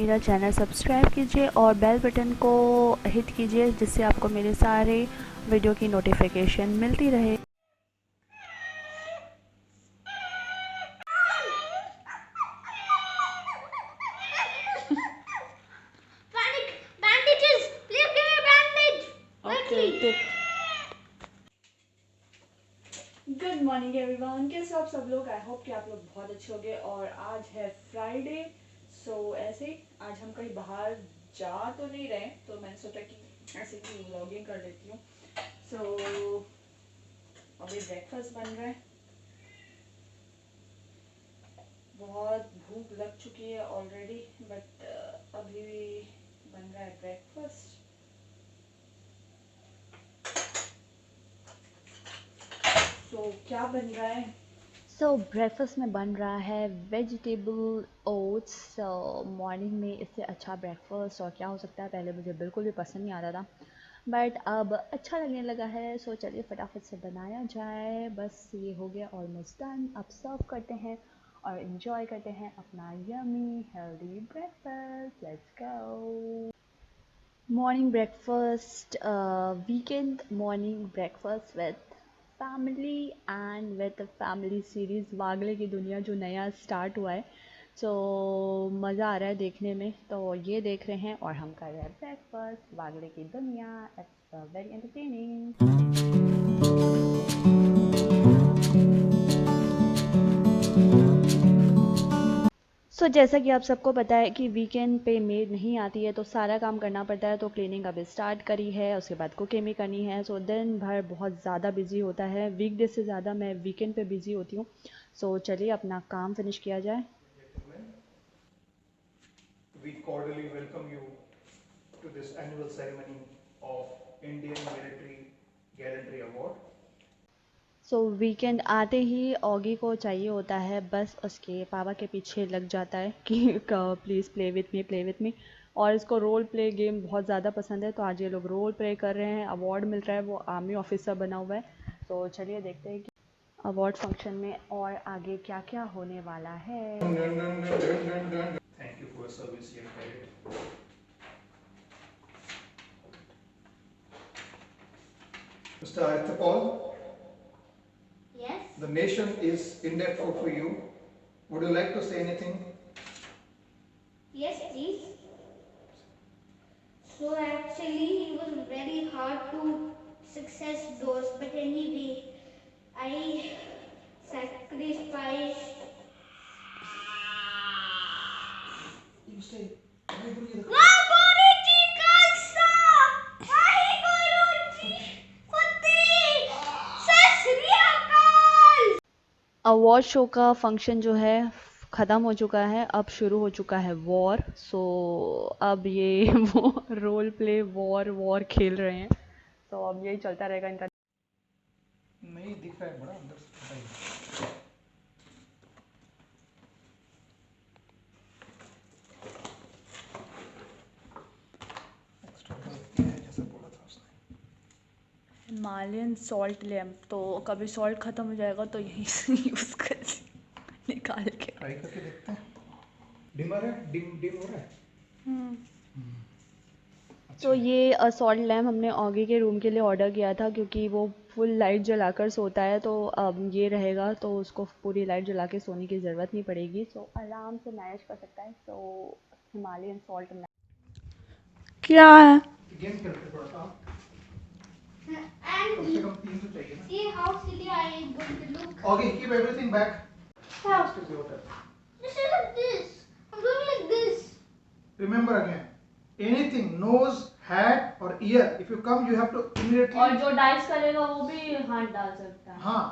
मेरा channel subscribe कीजिए और बेल बटन को हिट कीजिए जिससे आपको मेरे सारे वीडियो की नोटिफिकेशन मिलती रहे। Bandages! Please give me a bandage! Okay, good morning everyone. कैसे हो आप सब लोग? आई होप कि आप लोग बहुत अच्छे होंगे। और आज है फ्राइडे, सो ऐसे ही आज हम कहीं बाहर जा तो नहीं रहे, तो मैंने सोचा कि ऐसे ही व्लॉगिंग कर लेती हूँ। सो अभी ब्रेकफास्ट बन रहा है, बहुत भूख लग चुकी है ऑलरेडी, बट अभी बन रहा है ब्रेकफास्ट। सो क्या बन रहा है? ब्रेकफास्ट में बन रहा है वेजिटेबल ओट्स। मॉर्निंग में इससे अच्छा ब्रेकफास्ट और क्या हो सकता है। पहले मुझे बिल्कुल भी पसंद नहीं आता था, बट अब अच्छा लगने लगा है। सो चलिए फटाफट से बनाया जाए। बस ये हो गया ऑलमोस्ट डन। अब सर्व करते हैं और इन्जॉय करते हैं अपना yummy healthy breakfast. Let's go. Morning breakfast, weekend morning breakfast with family and with family series Wagle की दुनिया जो नया स्टार्ट हुआ है। सो मज़ा आ रहा है देखने में, तो ये देख रहे हैं और हम कर रहे हैं ब्रेकफास्ट वागले की दुनिया। It's very entertaining. जैसा कि आप सबको पता है कि वीकेंड पे मेड नहीं आती है, तो सारा काम करना पड़ता है। तो क्लीनिंग अभी स्टार्ट करी है, उसके बाद कुकिंग भी करनी है। दिन भर बहुत ज़्यादा बिजी होता है। वीकडे से ज़्यादा मैं वीकेंड पे बिजी होती हूँ। चलिए अपना काम फिनिश किया जाए। We cordially welcome you to this annual ceremony of Indian Military Gallantry Award. Weekend आते ही ऑगी को चाहिए होता है, बस उसके पापा के पीछे लग जाता है कि please play with me, play with me. और इसको रोल प्ले गेम बहुत ज़्यादा पसंद है, तो आज ये लोग रोल प्ले कर रहे हैं। अवार्ड मिल रहा है, वो आर्मी ऑफिसर बना हुआ है। चलिए देखते हैं कि अवार्ड फंक्शन में और आगे क्या क्या होने वाला है। Thank you for your service, young cadet. Mr. Arthapal, Yes? the nation is indebted for you. Would you like to say anything? Yes, please. So actually it was very hard to success those, but anyway, I sacrificed. You say, Guruji Khalsa! Guruji Fateh! Sat Sri Akal! Award show का function जो है ख़त्म हो चुका है, अब शुरू हो चुका है वॉर। अब ये वो रोल प्ले वॉर खेल रहे हैं। अब यही चलता रहेगा इनका। नहीं दिख रहा है बड़ा अंदर से बताइए। एक्स्ट्रा क्या है जैसा बोला था उसने। हिमालयन सॉल्ट लैम्प, तो कभी सॉल्ट ख़त्म हो जाएगा तो यहीं से यूज़ कर निकाल के। ट्राई करके देखते हैं। डिमर है, डिम हो रहा है। तो ये सॉल्ट लैम्प हमने ऑगी के रूम के लिए ऑर्डर किया था, क्योंकि वो फुल लाइट जलाकर सोता है। तो अब ये रहेगा तो उसको पूरी लाइट जला के सोने की ज़रूरत नहीं पड़ेगी। आराम से मैनेज कर सकता है। हिमालयन सॉल्ट लैम्प क्या है? गेम खेलते थोड़ा सा। And कम से कम 3 तो चाहिए ना। see how silly I am going to look. Okay, keep everything back. How? Next is your turn. Just look like this. I'm doing like this. Remember again, anything nose, hat or ear, if you come, you have to immediately. और जो dice करेगा वो भी हाथ डाल सकता है। हाँ.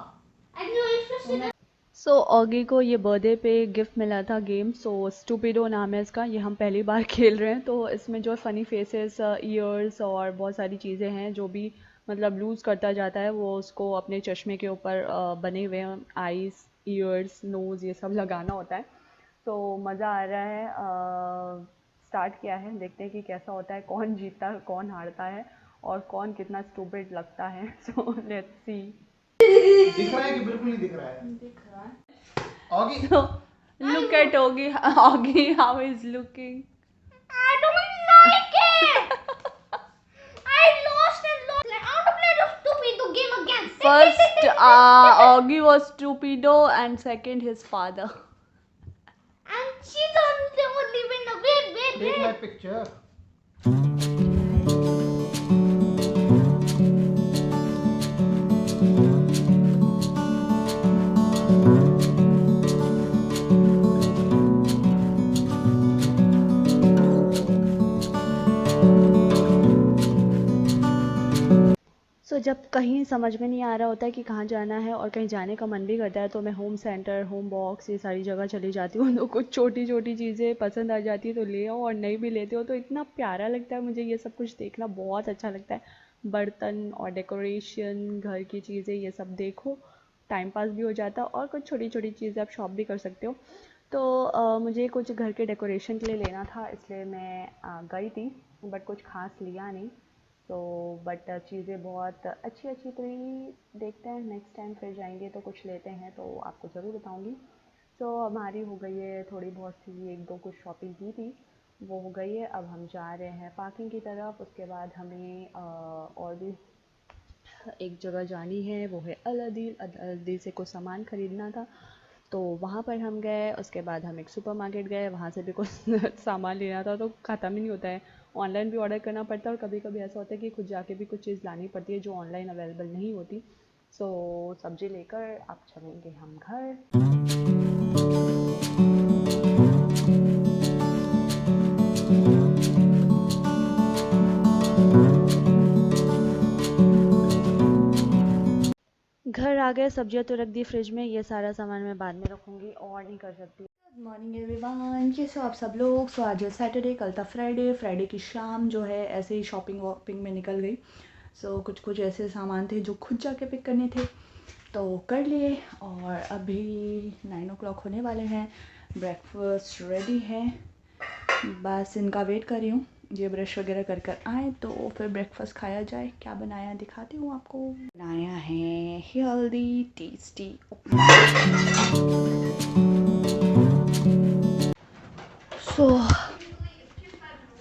I know if you sit Oggy को ये बर्थडे पे गिफ्ट मिला था गेम। स्टूपिडो नाम है इसका। ये हम पहली बार खेल रहे हैं, तो इसमें जो फ़नी फेसेस, ईयर्स और बहुत सारी चीज़ें हैं जो भी मतलब लूज़ करता जाता है, वो उसको अपने चश्मे के ऊपर बने हुए हैं आईज, ईयर्स, नोज़, ये सब लगाना होता है। मज़ा आ रहा है। स्टार्ट किया है, देखते हैं कि कैसा होता है, कौन जीतता है, कौन हारता है और कौन कितना स्टूपिड लगता है। Let's see. दिख रहा है कि बिल्कुल नहीं दिख रहा है? दिख रहा है। Oggy. Look at Augie how he's looking. I don't like it. I lost and lost. Like, I want to play the stupid game again. First, Augie was stupido, and second, his father. And she's the only winner. Wait. Take my picture. जब कहीं समझ में नहीं आ रहा होता है कि कहाँ जाना है और कहीं जाने का मन भी करता है, तो मैं होम सेंटर, होम बॉक्स, ये सारी जगह चली जाती हूँ। तो कुछ छोटी छोटी चीज़ें पसंद आ जाती है तो ले आओ, और नहीं भी लेते हो तो इतना प्यारा लगता है मुझे। ये सब कुछ देखना बहुत अच्छा लगता है। बर्तन और डेकोरेशन, घर की चीज़ें, ये सब देखो, टाइम पास भी हो जाता है, और कुछ छोटी छोटी चीज़ें आप शॉप भी कर सकते हो। तो मुझे कुछ घर के डेकोरेशन के लिए लेना था, इसलिए मैं गई थी, बट कुछ खास लिया नहीं। तो बट चीज़ें बहुत अच्छी अच्छी थी। देखते हैं नेक्स्ट टाइम फिर जाएंगे तो कुछ लेते हैं, तो आपको ज़रूर बताऊंगी। तो हमारी हो गई है थोड़ी बहुत सी, एक दो कुछ शॉपिंग की थी, वो हो गई है। अब हम जा रहे हैं पार्किंग की तरफ। उसके बाद हमें और भी एक जगह जानी है, वो है अलादीन। अलादीन से कुछ सामान ख़रीदना था, तो वहाँ पर हम गए। उसके बाद हम एक सुपरमार्केट गए, वहाँ से भी कुछ सामान लेना था, तो ख़त्म ही नहीं होता है। ऑनलाइन भी ऑर्डर करना पड़ता है, और कभी कभी ऐसा होता है कि खुद जाके भी कुछ चीज़ लानी पड़ती है जो ऑनलाइन अवेलेबल नहीं होती। सो सब्ज़ी लेकर अब चलेंगे हम घर। घर आ गए, सब्जियां तो रख दी फ्रिज में, ये सारा सामान मैं बाद में रखूँगी और नहीं कर सकती। गुड मॉर्निंग एवरीवन, कैसे हो आप सब लोग। सो आज है सैटरडे, कल था फ्राइडे। फ्राइडे की शाम जो है ऐसे ही शॉपिंग वॉपिंग में निकल गई। सो कुछ कुछ ऐसे सामान थे जो खुद जाके पिक करने थे, तो कर लिए। और अभी 9 o'clock होने वाले हैं, ब्रेकफास्ट रेडी है, बस इनका वेट कर रही हूँ। ये ब्रश वगैरह कर कर आए तो फिर ब्रेकफास्ट खाया जाए। क्या बनाया दिखाती हूँ आपको। बनाया है हेल्दी टेस्टी उपमा। सो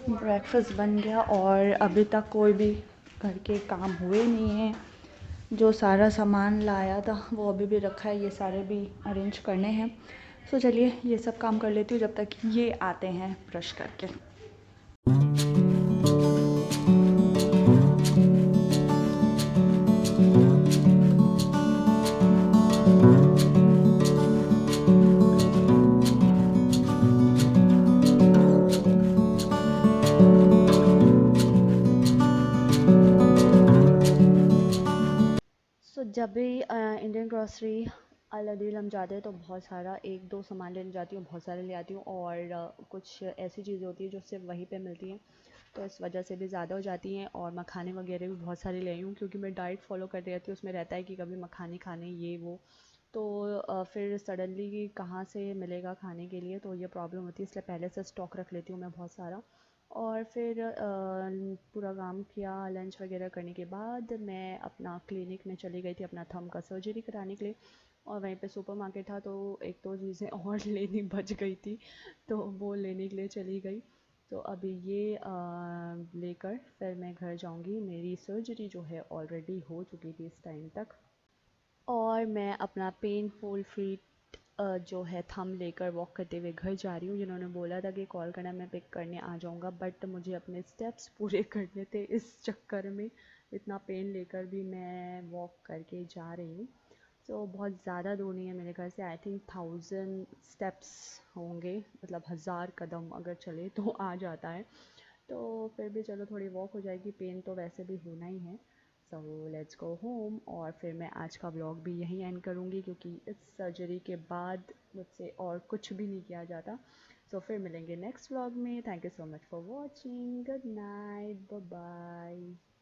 ब्रेकफास्ट बन गया, और अभी तक कोई भी घर के काम हुए नहीं हैं। जो सारा सामान लाया था वो अभी भी रखा है, ये सारे भी अरेंज करने हैं। सो चलिए ये सब काम कर लेती हूँ जब तक ये आते हैं ब्रश करके। जब भी इंडियन ग्रॉसरी अलादीन हम जाते हैं तो बहुत सारा, एक दो सामान लेने जाती हूँ, बहुत सारे ले आती हूँ। और कुछ ऐसी चीज़ें होती हैं जो सिर्फ वहीं पे मिलती हैं, तो इस वजह से भी ज़्यादा हो जाती हैं। और मखाने वगैरह भी बहुत सारे ले आई हूँ, क्योंकि मैं डाइट फॉलो करती रहती हूँ, उसमें रहता है कि कभी मखाने खाने ये वो। तो फिर सडनली कहाँ से मिलेगा खाने के लिए, तो ये प्रॉब्लम होती है, इसलिए पहले से स्टॉक रख लेती हूँ मैं बहुत सारा। और फिर पूरा काम किया, लंच वगैरह करने के बाद मैं अपना क्लिनिक में चली गई थी अपना थंब का सर्जरी कराने के लिए। और वहीं पे सुपरमार्केट था, तो एक दो चीज़ें और लेनी बच गई थी, तो वो लेने के लिए चली गई। तो अभी ये लेकर फिर मैं घर जाऊंगी। मेरी सर्जरी जो है ऑलरेडी हो चुकी थी इस टाइम तक, और मैं अपना पेनफुल फ्री जो है थम लेकर वॉक करते हुए घर जा रही हूँ। जिन्होंने बोला था कि कॉल करना, मैं पिक करने आ जाऊँगा, बट मुझे अपने स्टेप्स पूरे करने थे, इस चक्कर में इतना पेन लेकर भी मैं वॉक करके जा रही हूँ। तो बहुत ज़्यादा दूर नहीं है मेरे घर से, आई थिंक 1000 स्टेप्स होंगे, मतलब 1000 कदम अगर चले तो आ जाता है। तो फिर भी चलो थोड़ी वॉक हो जाएगी, पेन तो वैसे भी होना ही है। सो लेट्स गो होम, और फिर मैं आज का व्लॉग भी यहीं एंड करूँगी, क्योंकि इस सर्जरी के बाद मुझसे और कुछ भी नहीं किया जाता। सो फिर मिलेंगे नेक्स्ट व्लॉग में। Thank you so much for watching, good night, bye bye.